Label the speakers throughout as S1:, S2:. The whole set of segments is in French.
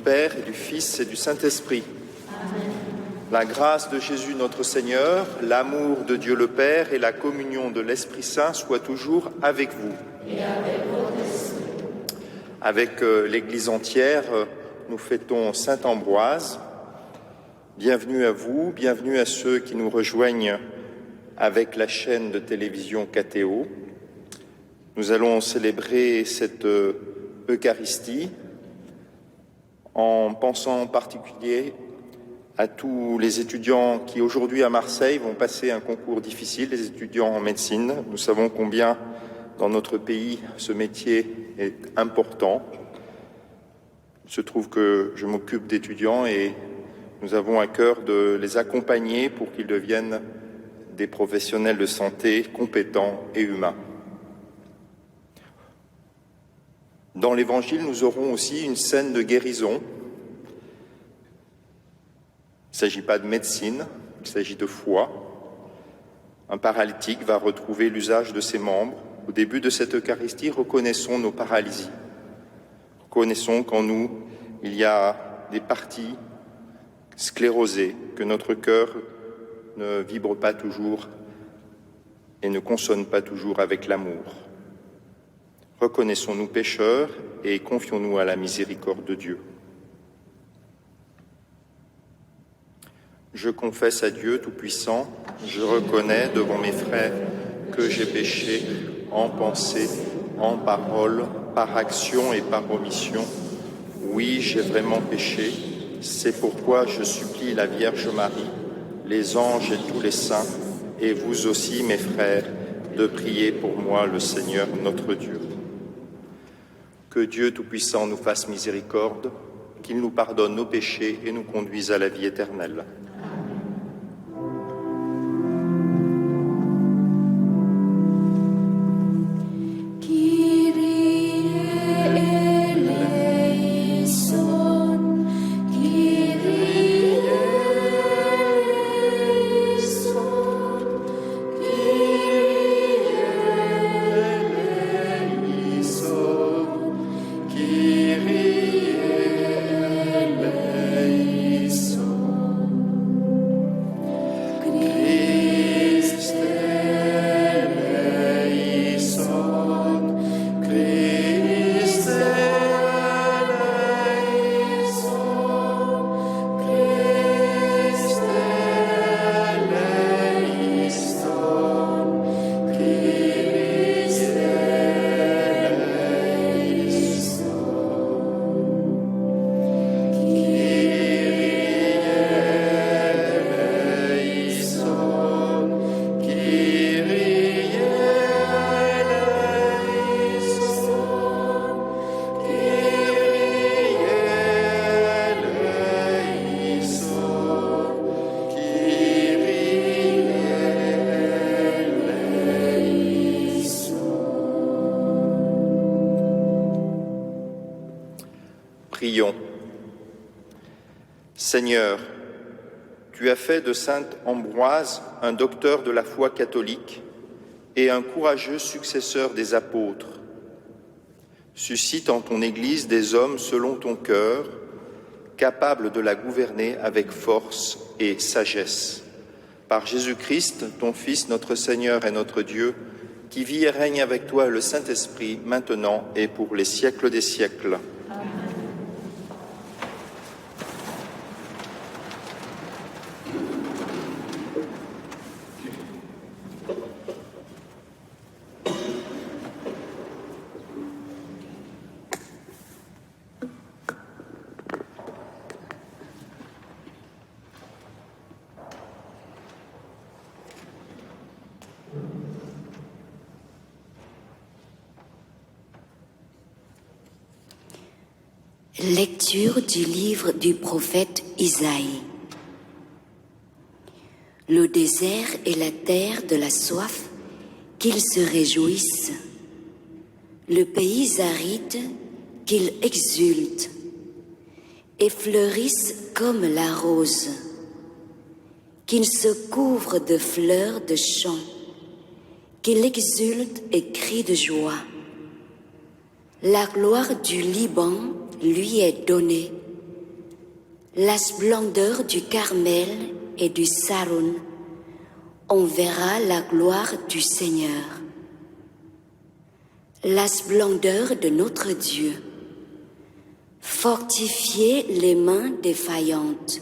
S1: Père et du Fils et du Saint-Esprit. Amen. La grâce de Jésus notre Seigneur, l'amour de Dieu le Père et la communion de l'Esprit Saint soient toujours avec vous.
S2: Et avec votre esprit.
S1: Avec l'Église entière, nous fêtons Saint Ambroise. Bienvenue à vous, bienvenue à ceux qui nous rejoignent avec la chaîne de télévision KTO. Nous allons célébrer cette Eucharistie en pensant en particulier à tous les étudiants qui aujourd'hui à Marseille vont passer un concours difficile, les étudiants en médecine. Nous savons combien dans notre pays ce métier est important. Il se trouve que je m'occupe d'étudiants et nous avons à cœur de les accompagner pour qu'ils deviennent des professionnels de santé compétents et humains. Dans l'Évangile, nous aurons aussi une scène de guérison. Il ne s'agit pas de médecine, il s'agit de foi. Un paralytique va retrouver l'usage de ses membres. Au début de cette Eucharistie, reconnaissons nos paralysies. Reconnaissons qu'en nous, il y a des parties sclérosées, que notre cœur ne vibre pas toujours et ne consonne pas toujours avec l'amour. Reconnaissons-nous pécheurs et confions-nous à la miséricorde de Dieu. Je confesse à Dieu Tout-Puissant, je reconnais devant mes frères que j'ai péché en pensée, en parole, par action et par omission. Oui, j'ai vraiment péché. C'est pourquoi je supplie la Vierge Marie, les anges et tous les saints, et vous aussi, mes frères, de prier pour moi le Seigneur notre Dieu. Que Dieu Tout-Puissant nous fasse miséricorde, qu'il nous pardonne nos péchés et nous conduise à la vie éternelle. Prions. Seigneur, tu as fait de saint Ambroise un docteur de la foi catholique et un courageux successeur des apôtres. Suscite en ton Église des hommes selon ton cœur, capables de la gouverner avec force et sagesse. Par Jésus-Christ, ton Fils, notre Seigneur et notre Dieu, qui vit et règne avec toi le Saint-Esprit, maintenant et pour les siècles des siècles.
S3: Lecture du livre du prophète Isaïe. Le désert et la terre de la soif, qu'ils se réjouissent. Le pays aride, qu'ils exultent et fleurissent comme la rose. Qu'ils se couvrent de fleurs de champs, qu'ils exultent et crient de joie. La gloire du Liban lui est donnée, la splendeur du Carmel et du Saron, on verra la gloire du Seigneur. La splendeur de notre Dieu. Fortifiez les mains défaillantes.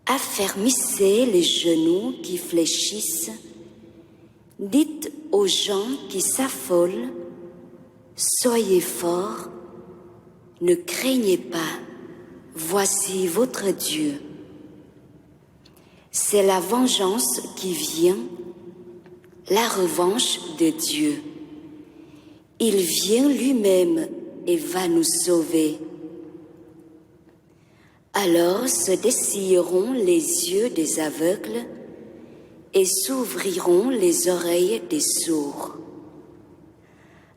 S3: Affermissez les genoux qui fléchissent. Dites aux gens qui s'affolent, soyez forts, ne craignez pas, voici votre Dieu. C'est la vengeance qui vient, la revanche de Dieu. Il vient lui-même et va nous sauver. Alors se dessilleront les yeux des aveugles et s'ouvriront les oreilles des sourds.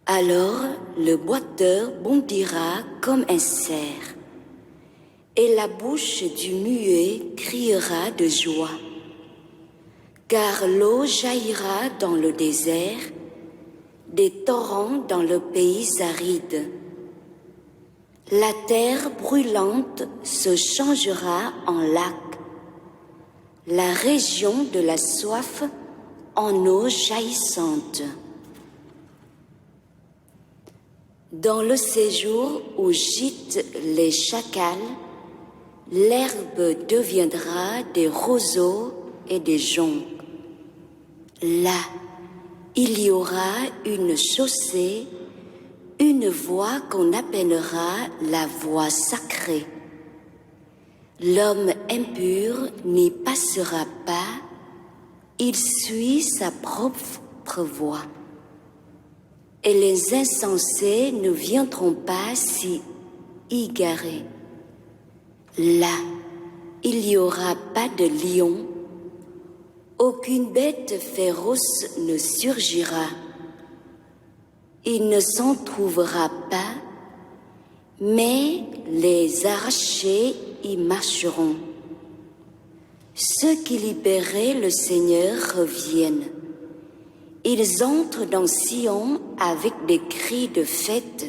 S3: Alors le boiteur bondira comme un cerf, et la bouche du muet criera de joie. Car l'eau jaillira dans le désert, des torrents dans le pays aride. La terre brûlante se changera en lac, la région de la soif en eau jaillissante. Dans le séjour où gîtent les chacals, l'herbe deviendra des roseaux et des joncs. Là, il y aura une chaussée, une voie qu'on appellera la voie sacrée. L'homme impur n'y passera pas, il suit sa propre voie. Et les insensés ne viendront pas s'y égarer. Là, il n'y aura pas de lion, aucune bête féroce ne surgira. Il ne s'en trouvera pas, mais les arrachés y marcheront. Ceux qui libéraient le Seigneur reviennent. Ils entrent dans Sion avec des cris de fête,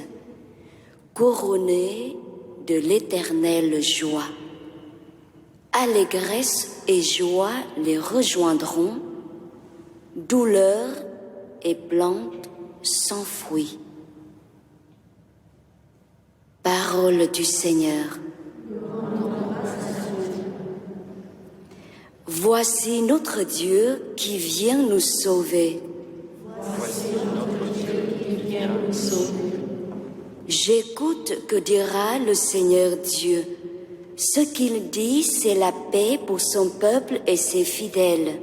S3: couronnés de l'éternelle joie. Allégresse et joie les rejoindront, douleur et plantes sans fruit. Parole du Seigneur. Voici notre Dieu qui vient nous sauver.
S2: Voici notre Dieu qui vient nous sauver.
S3: J'écoute que dira le Seigneur Dieu. Ce qu'il dit, c'est la paix pour son peuple et ses fidèles.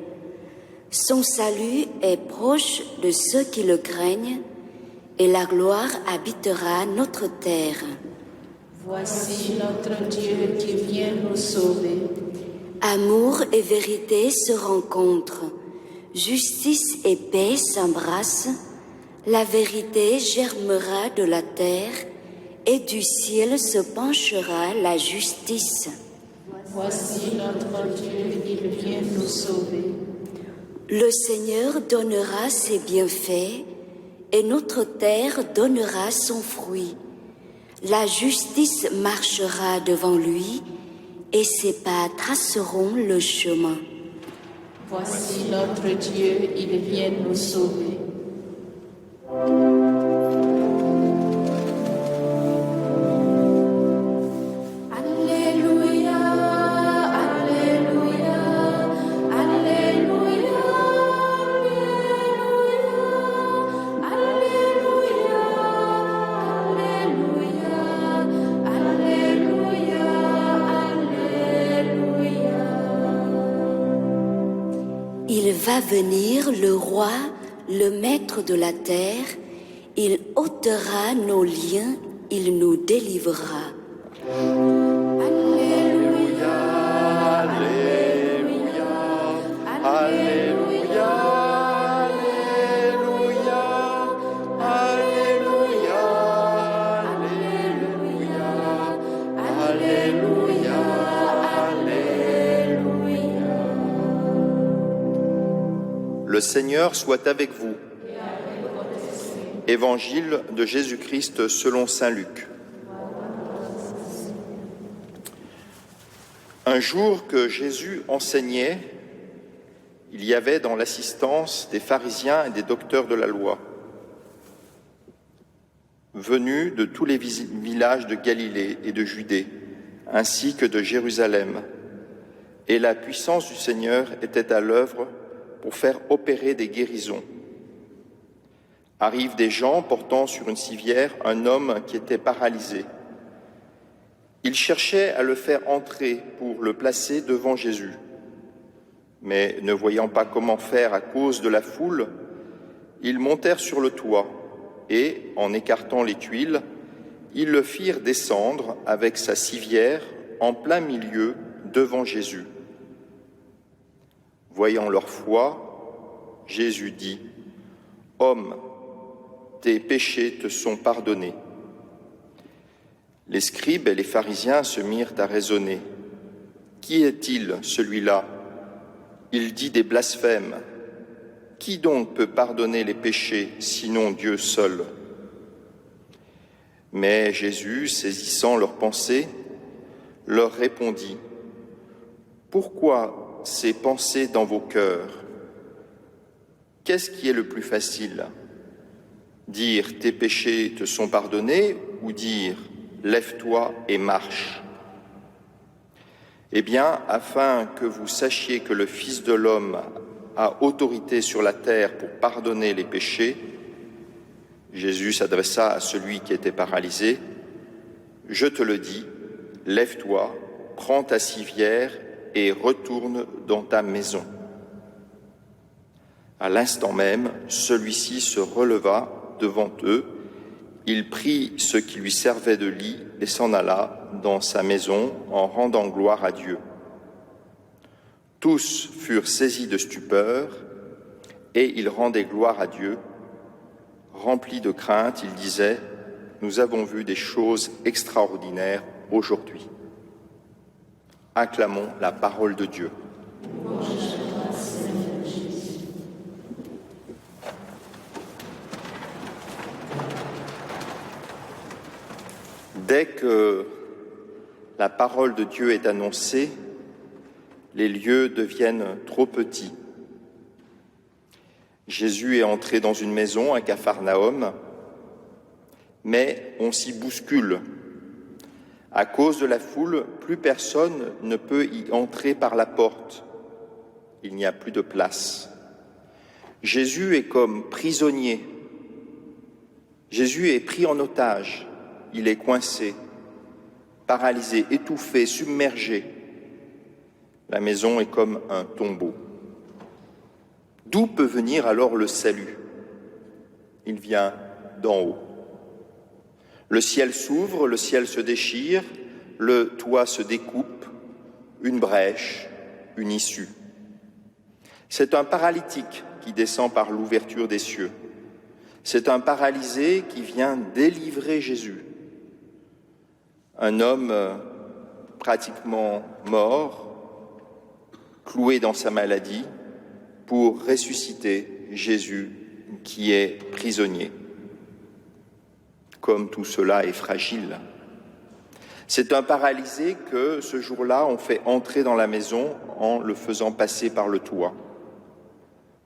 S3: Son salut est proche de ceux qui le craignent, et la gloire habitera notre terre.
S2: Voici notre Dieu qui vient nous sauver.
S3: Amour et vérité se rencontrent, justice et paix s'embrassent, la vérité germera de la terre, et du ciel se penchera la justice.
S2: Voici notre Dieu, il vient nous sauver.
S3: Le Seigneur donnera ses bienfaits, et notre terre donnera son fruit. La justice marchera devant lui, et ses pas traceront le chemin.
S2: Voici notre Dieu, il vient nous sauver.
S3: Il va venir le roi, le maître de la terre, il ôtera nos liens, il nous délivrera.
S1: Alléluia, Alléluia, Alléluia, Alléluia, Alléluia, Alléluia, Alléluia, Alléluia. Le Seigneur soit avec vous. Évangile de Jésus-Christ selon saint Luc. Un jour que Jésus enseignait, il y avait dans l'assistance des pharisiens et des docteurs de la loi, venus de tous les villages de Galilée et de Judée, ainsi que de Jérusalem. Et la puissance du Seigneur était à l'œuvre pour faire opérer des guérisons. Arrivent des gens portant sur une civière un homme qui était paralysé. Ils cherchaient à le faire entrer pour le placer devant Jésus. Mais ne voyant pas comment faire à cause de la foule, ils montèrent sur le toit et, en écartant les tuiles, ils le firent descendre avec sa civière en plein milieu devant Jésus. Voyant leur foi, Jésus dit : « Homme, tes péchés te sont pardonnés. » Les scribes et les pharisiens se mirent à raisonner. « Qui est-il, celui-là ? Il dit des blasphèmes. Qui donc peut pardonner les péchés, sinon Dieu seul ? » Mais Jésus, saisissant leurs pensées, leur répondit : « Pourquoi ces pensées dans vos cœurs ? Qu'est-ce qui est le plus facile ? Dire « tes péchés te sont pardonnés » ou dire « lève-toi et marche ». Eh bien, afin que vous sachiez que le Fils de l'homme a autorité sur la terre pour pardonner les péchés, Jésus s'adressa à celui qui était paralysé. « Je te le dis, lève-toi, prends ta civière et retourne dans ta maison. » À l'instant même, celui-ci se releva devant eux. Il prit ce qui lui servait de lit et s'en alla dans sa maison en rendant gloire à Dieu. Tous furent saisis de stupeur et ils rendaient gloire à Dieu. Remplis de crainte, ils disaient : « Nous avons vu des choses extraordinaires aujourd'hui. » Acclamons la parole de Dieu. Dès que la parole de Dieu est annoncée, les lieux deviennent trop petits. Jésus est entré dans une maison à Capharnaüm, mais on s'y bouscule. À cause de la foule, plus personne ne peut y entrer par la porte. Il n'y a plus de place. Jésus est comme prisonnier. Jésus est pris en otage. Il est coincé, paralysé, étouffé, submergé. La maison est comme un tombeau. D'où peut venir alors le salut ? Il vient d'en haut. Le ciel s'ouvre, le ciel se déchire, le toit se découpe, une brèche, une issue. C'est un paralytique qui descend par l'ouverture des cieux. C'est un paralysé qui vient délivrer Jésus. Un homme pratiquement mort, cloué dans sa maladie, pour ressusciter Jésus qui est prisonnier. Comme tout cela est fragile. C'est un paralysé que, ce jour-là, on fait entrer dans la maison en le faisant passer par le toit.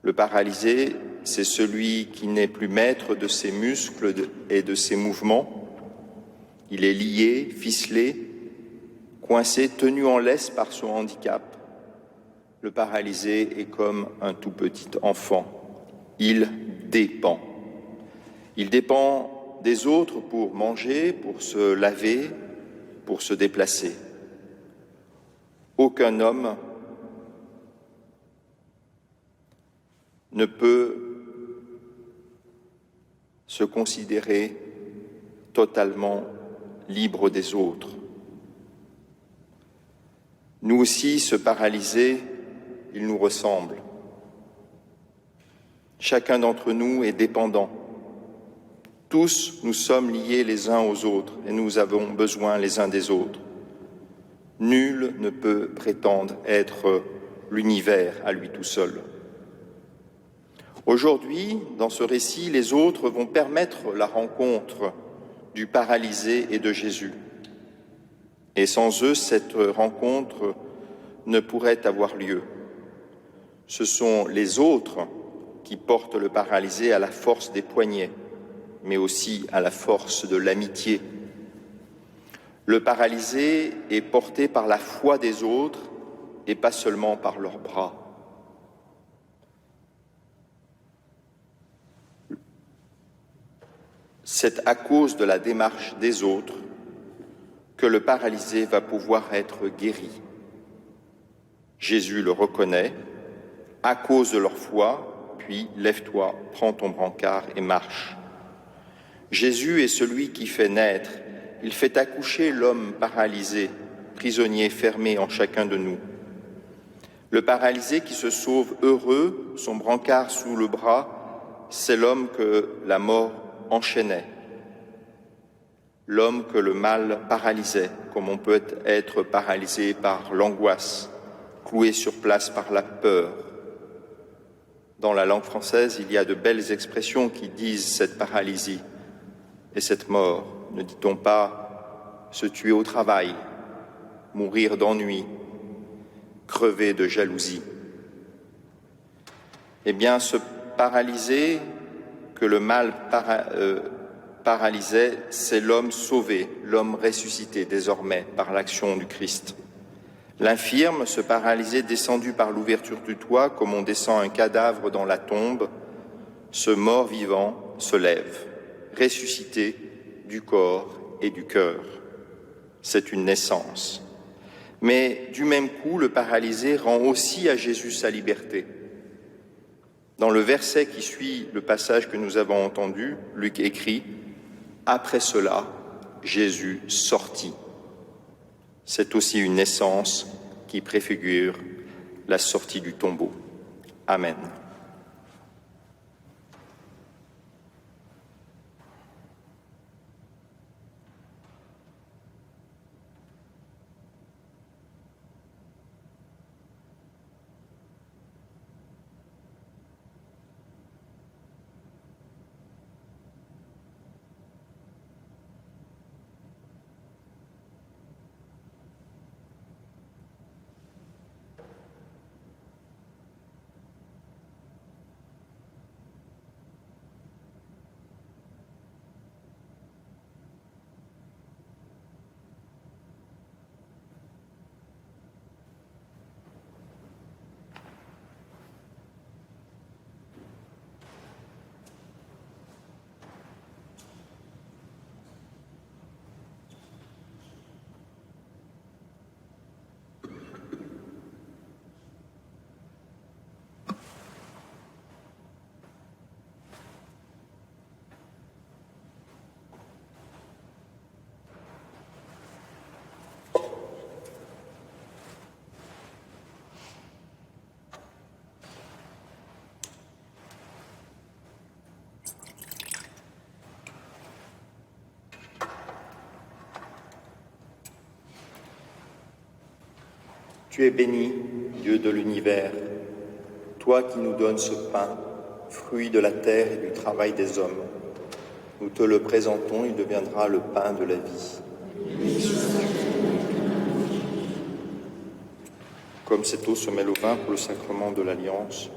S1: Le paralysé, c'est celui qui n'est plus maître de ses muscles et de ses mouvements. Il est lié, ficelé, coincé, tenu en laisse par son handicap. Le paralysé est comme un tout petit enfant. Il dépend. Il dépend des autres pour manger, pour se laver, pour se déplacer. Aucun homme ne peut se considérer totalement libre des autres. Nous aussi, ce paralysé, il nous ressemble. Chacun d'entre nous est dépendant. Tous, nous sommes liés les uns aux autres et nous avons besoin les uns des autres. Nul ne peut prétendre être l'univers à lui tout seul. Aujourd'hui, dans ce récit, les autres vont permettre la rencontre du paralysé et de Jésus. Et sans eux, cette rencontre ne pourrait avoir lieu. Ce sont les autres qui portent le paralysé à la force des poignets, mais aussi à la force de l'amitié. Le paralysé est porté par la foi des autres et pas seulement par leurs bras. C'est à cause de la démarche des autres que le paralysé va pouvoir être guéri. Jésus le reconnaît, à cause de leur foi, puis lève-toi, prends ton brancard et marche. Jésus est celui qui fait naître, il fait accoucher l'homme paralysé, prisonnier fermé en chacun de nous. Le paralysé qui se sauve heureux, son brancard sous le bras, c'est l'homme que la mort enchaînait, l'homme que le mal paralysait, comme on peut être paralysé par l'angoisse, cloué sur place par la peur. Dans la langue française, il y a de belles expressions qui disent cette paralysie et cette mort. Ne dit-on pas se tuer au travail, mourir d'ennui, crever de jalousie? Eh bien, ce paralysé que le mal paralysait, c'est l'homme sauvé, l'homme ressuscité désormais par l'action du Christ. L'infirme, ce paralysé descendu par l'ouverture du toit, comme on descend un cadavre dans la tombe, ce mort vivant se lève, ressuscité du corps et du cœur. C'est une naissance. Mais du même coup, le paralysé rend aussi à Jésus sa liberté. Dans le verset qui suit le passage que nous avons entendu, Luc écrit « Après cela, Jésus sortit ». C'est aussi une naissance qui préfigure la sortie du tombeau. Amen. Tu es béni, Dieu de l'univers, toi qui nous donnes ce pain, fruit de la terre et du travail des hommes. Nous te le présentons, il deviendra le pain de la vie. Comme cette eau se mêle au vin pour le sacrement de l'Alliance,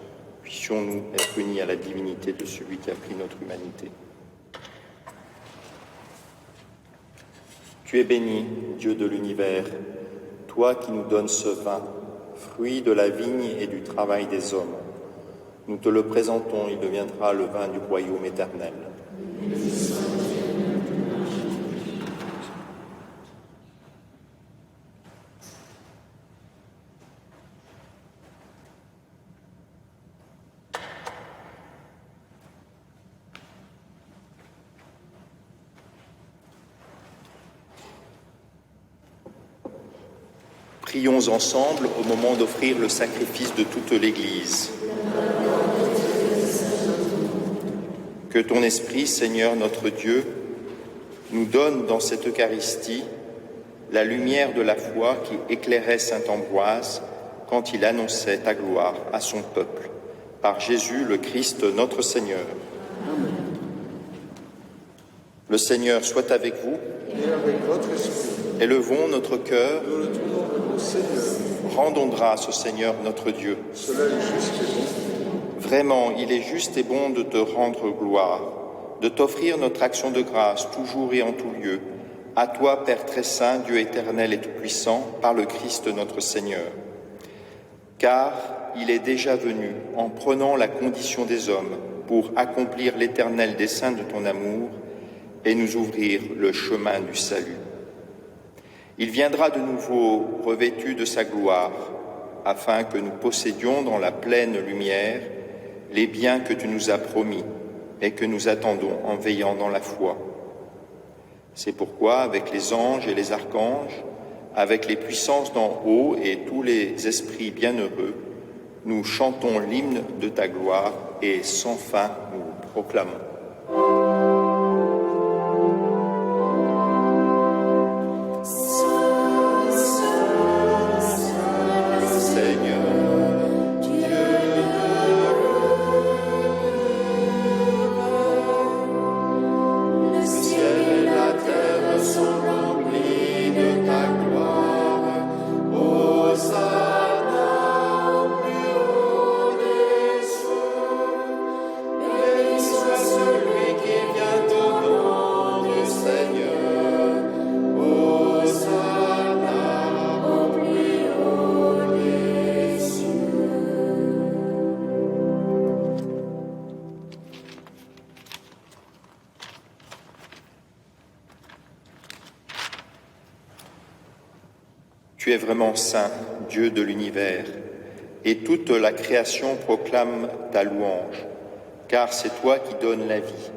S1: puissions-nous être unis à la divinité de celui qui a pris notre humanité. Tu es béni, Dieu de l'univers, toi qui nous donnes ce vin, fruit de la vigne et du travail des hommes. Nous te le présentons, il deviendra le vin du royaume éternel. Prions ensemble au moment d'offrir le sacrifice de toute l'Église. Que ton Esprit, Seigneur notre Dieu, nous donne dans cette Eucharistie la lumière de la foi qui éclairait saint Ambroise quand il annonçait ta gloire à son peuple. Par Jésus le Christ notre Seigneur. Le Seigneur soit avec vous.
S4: Et avec votre esprit.
S1: Élevons notre cœur.
S4: Nous le tournons au Seigneur.
S1: Rendons grâce au Seigneur notre Dieu.
S4: Cela est juste et bon.
S1: Vraiment, il est juste et bon de te rendre gloire, de t'offrir notre action de grâce toujours et en tout lieu. À toi, Père très saint, Dieu éternel et tout-puissant, par le Christ notre Seigneur. Car il est déjà venu, en prenant la condition des hommes, pour accomplir l'éternel dessein de ton amour et nous ouvrir le chemin du salut. Il viendra de nouveau revêtu de sa gloire, afin que nous possédions dans la pleine lumière les biens que tu nous as promis et que nous attendons en veillant dans la foi. C'est pourquoi, avec les anges et les archanges, avec les puissances d'en haut et tous les esprits bienheureux, nous chantons l'hymne de ta gloire et sans fin nous proclamons. Tu es vraiment saint, Dieu de l'univers, et toute la création proclame ta louange, car c'est toi qui donnes la vie.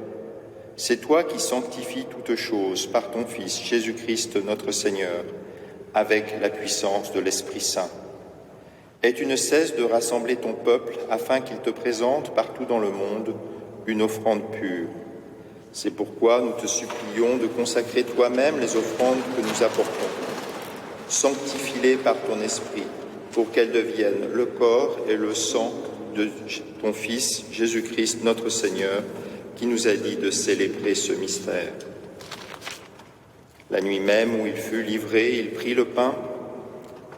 S1: C'est toi qui sanctifies toutes choses par ton Fils, Jésus-Christ notre Seigneur, avec la puissance de l'Esprit Saint. Et tu ne cesses de rassembler ton peuple afin qu'il te présente partout dans le monde une offrande pure. C'est pourquoi nous te supplions de consacrer toi-même les offrandes que nous apportons. Sanctifie-les par ton esprit, pour qu'elles deviennent le corps et le sang de ton Fils, Jésus-Christ notre Seigneur, qui nous a dit de célébrer ce mystère. La nuit même où il fut livré, il prit le pain.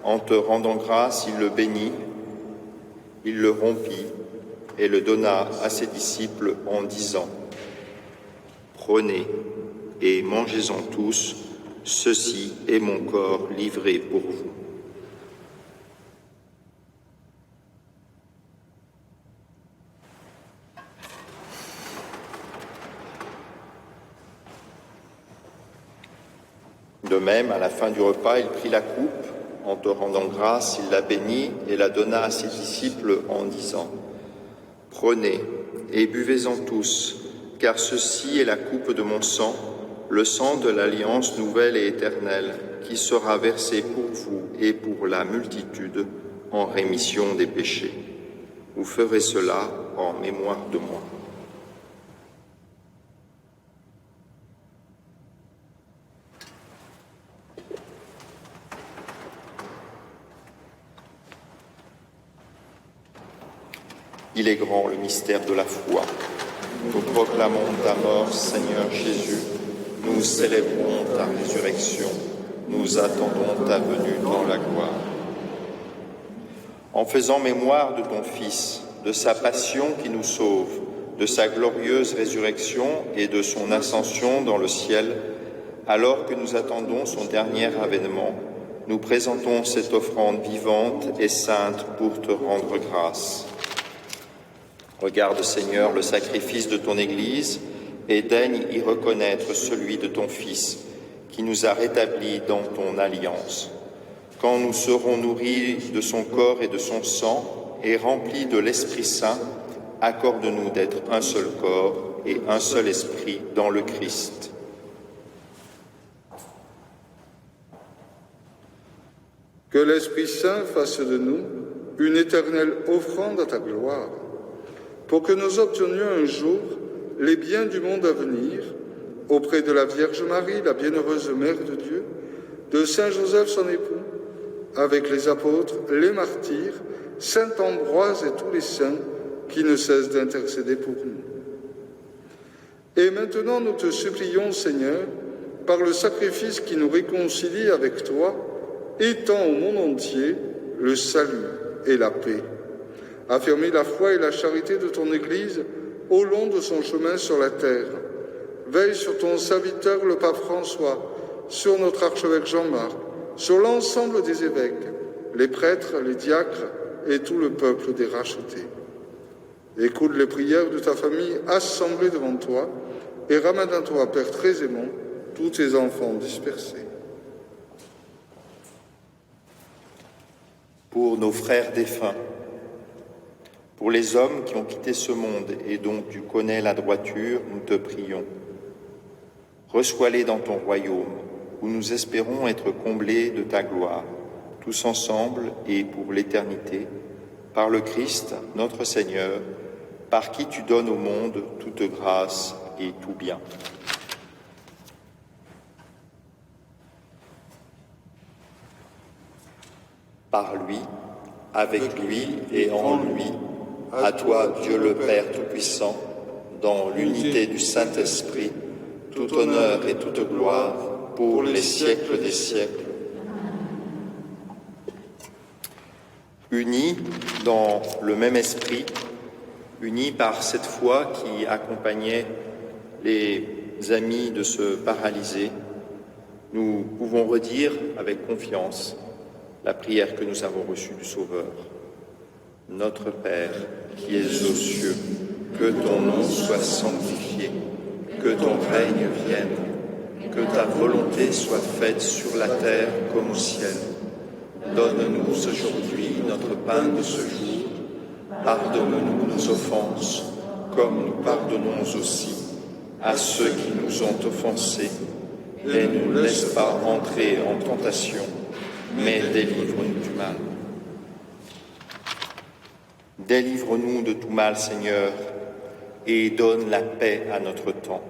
S1: En te rendant grâce, il le bénit, il le rompit et le donna à ses disciples en disant : « Prenez et mangez-en tous. Ceci est mon corps livré pour vous. » De même, à la fin du repas, il prit la coupe. En te rendant grâce, il la bénit et la donna à ses disciples en disant : « Prenez et buvez-en tous, car ceci est la coupe de mon sang, le sang de l'alliance nouvelle et éternelle, qui sera versé pour vous et pour la multitude en rémission des péchés. Vous ferez cela en mémoire de moi. » Il est grand le mystère de la foi. Nous proclamons ta mort, Seigneur Jésus. Nous célébrons ta résurrection. Nous attendons ta venue dans la gloire. En faisant mémoire de ton Fils, de sa passion qui nous sauve, de sa glorieuse résurrection et de son ascension dans le ciel, alors que nous attendons son dernier avènement, nous présentons cette offrande vivante et sainte pour te rendre grâce. Regarde, Seigneur, le sacrifice de ton Église et daigne y reconnaître celui de ton Fils, qui nous a rétablis dans ton alliance. Quand nous serons nourris de son corps et de son sang et remplis de l'Esprit Saint, accorde-nous d'être un seul corps et un seul esprit dans le Christ.
S4: Que l'Esprit Saint fasse de nous une éternelle offrande à ta gloire, pour que nous obtenions un jour les biens du monde à venir, auprès de la Vierge Marie, la bienheureuse Mère de Dieu, de Saint Joseph son époux, avec les apôtres, les martyrs, Saint Ambroise et tous les saints qui ne cessent d'intercéder pour nous. Et maintenant, nous te supplions, Seigneur, par le sacrifice qui nous réconcilie avec toi, étends au monde entier le salut et la paix. Affermis la foi et la charité de ton Église au long de son chemin sur la terre. Veille sur ton serviteur, le pape François, sur notre archevêque Jean-Marc, sur l'ensemble des évêques, les prêtres, les diacres et tout le peuple des rachetés. Écoute les prières de ta famille assemblée devant toi et ramène à toi, Père très aimant, tous tes enfants dispersés.
S1: Pour nos frères défunts, pour les hommes qui ont quitté ce monde et dont tu connais la droiture, nous te prions. Reçois-les dans ton royaume, où nous espérons être comblés de ta gloire, tous ensemble et pour l'éternité, par le Christ, notre Seigneur, par qui tu donnes au monde toute grâce et tout bien. Par lui, avec lui et en lui, à toi, Dieu le Père Tout-Puissant, dans l'unité du Saint-Esprit, tout honneur et toute gloire pour les siècles des siècles. Unis dans le même esprit, unis par cette foi qui accompagnait les amis de ce paralysé, nous pouvons redire avec confiance la prière que nous avons reçue du Sauveur. Notre Père, qui es aux cieux, que ton nom soit sanctifié, que ton règne vienne, que ta volonté soit faite sur la terre comme au ciel. Donne-nous aujourd'hui notre pain de ce jour. Pardonne-nous nos offenses, comme nous pardonnons aussi à ceux qui nous ont offensés. Et ne nous laisse pas entrer en tentation, mais délivre-nous du mal. Délivre-nous de tout mal, Seigneur, et donne la paix à notre temps.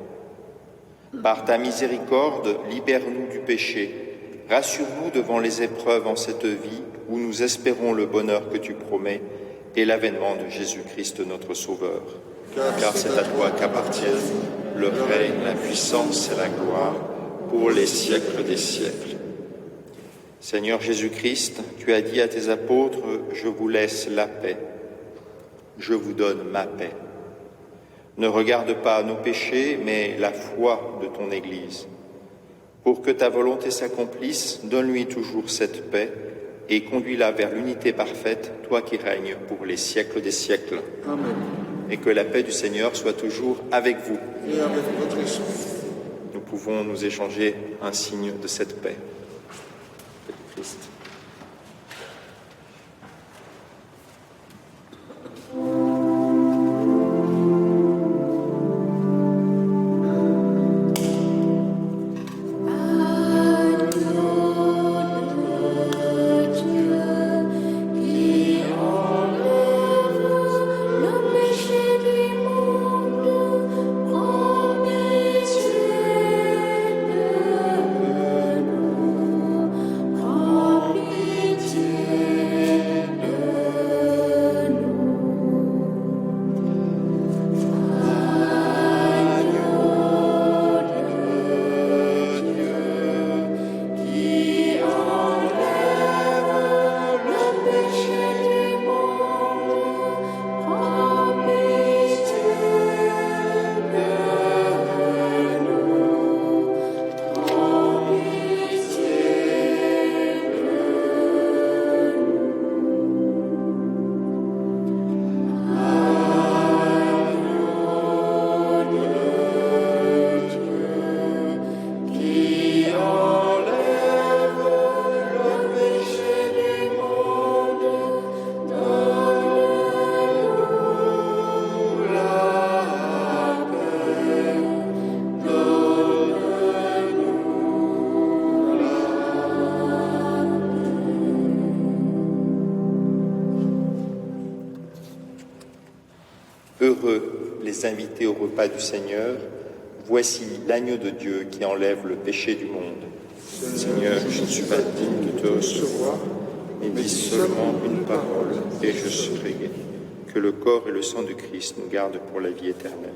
S1: Par ta miséricorde, libère-nous du péché, rassure-nous devant les épreuves en cette vie où nous espérons le bonheur que tu promets et l'avènement de Jésus-Christ notre Sauveur. Car c'est à toi qu'appartiennent le règne, la puissance et la gloire pour les siècles des siècles. Seigneur Jésus-Christ, tu as dit à tes apôtres, « Je vous laisse la paix, je vous donne ma paix ». Ne regarde pas nos péchés, mais la foi de ton Église. Pour que ta volonté s'accomplisse, donne-lui toujours cette paix et conduis-la vers l'unité parfaite, toi qui règnes pour les siècles des siècles.
S4: Amen.
S1: Et que la paix du Seigneur soit toujours avec vous.
S4: Et avec votre esprit.
S1: Nous pouvons nous échanger un signe de cette paix. Paix du Christ. Heureux les invités au repas du Seigneur, voici l'agneau de Dieu qui enlève le péché du monde. Seigneur, je ne suis pas digne de te recevoir, mais dis seulement une parole et je serai guéri. Que le corps et le sang de Christ nous gardent pour la vie éternelle.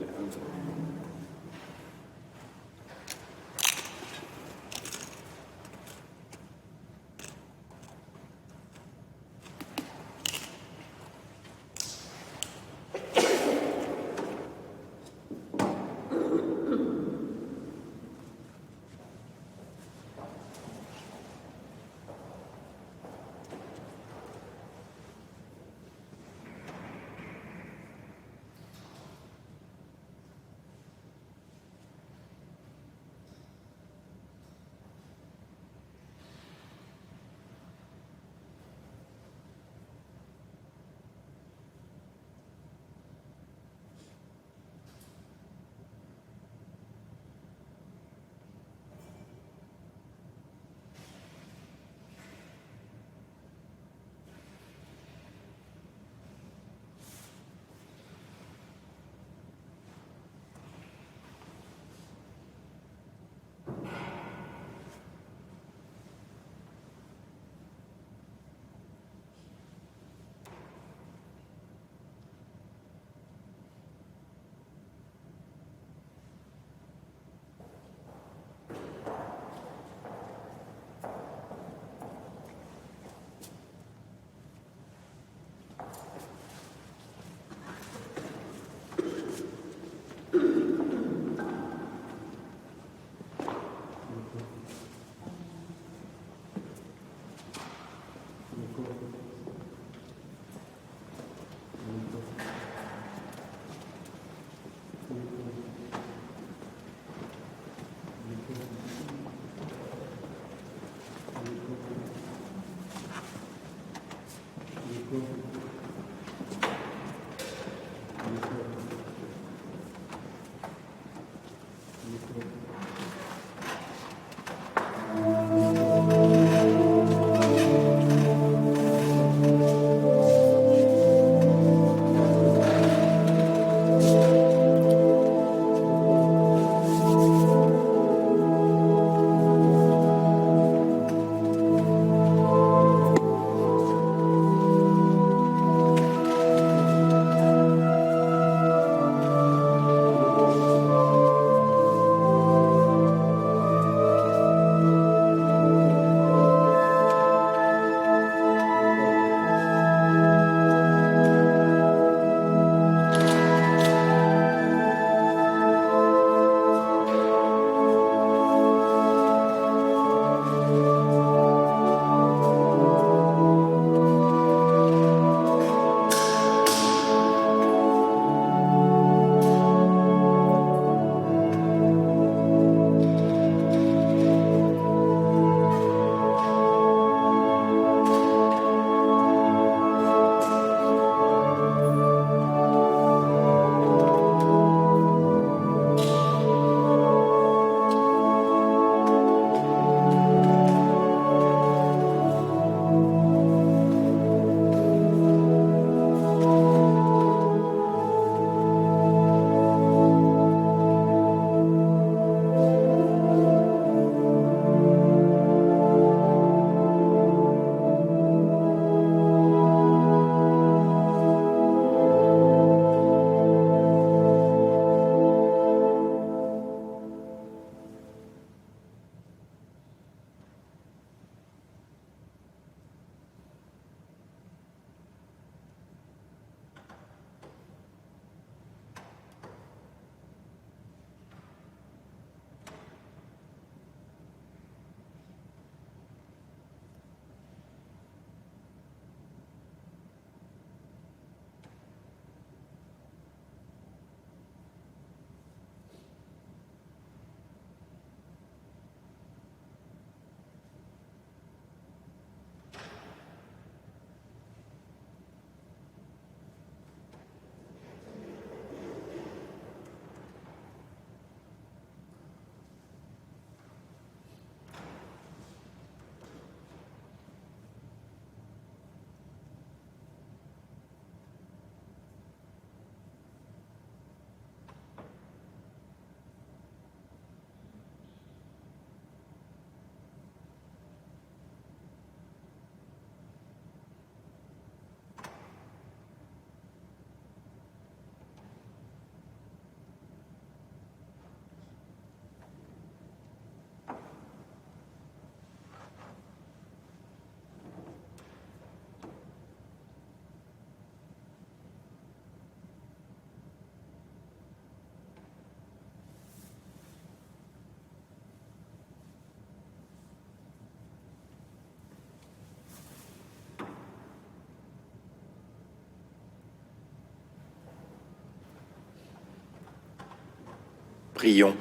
S1: Prions.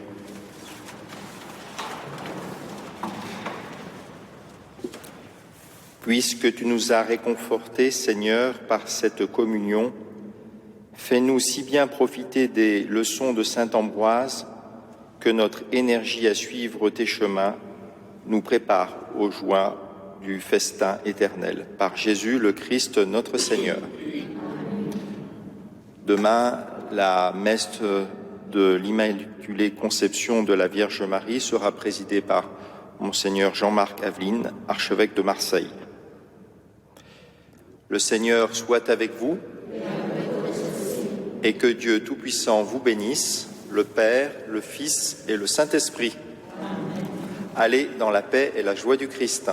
S1: Puisque tu nous as réconfortés, Seigneur, par cette communion, fais-nous si bien profiter des leçons de saint Ambroise que notre énergie à suivre tes chemins nous prépare aux joies du festin éternel. Par Jésus le Christ, notre Seigneur. Demain, la messe de l'Immaculée Conception de la Vierge Marie sera présidée par Monseigneur Jean-Marc Aveline, archevêque de Marseille. Le Seigneur soit avec vous et que Dieu Tout-Puissant vous bénisse, le Père, le Fils et le Saint-Esprit. Allez dans la paix et la joie du Christ.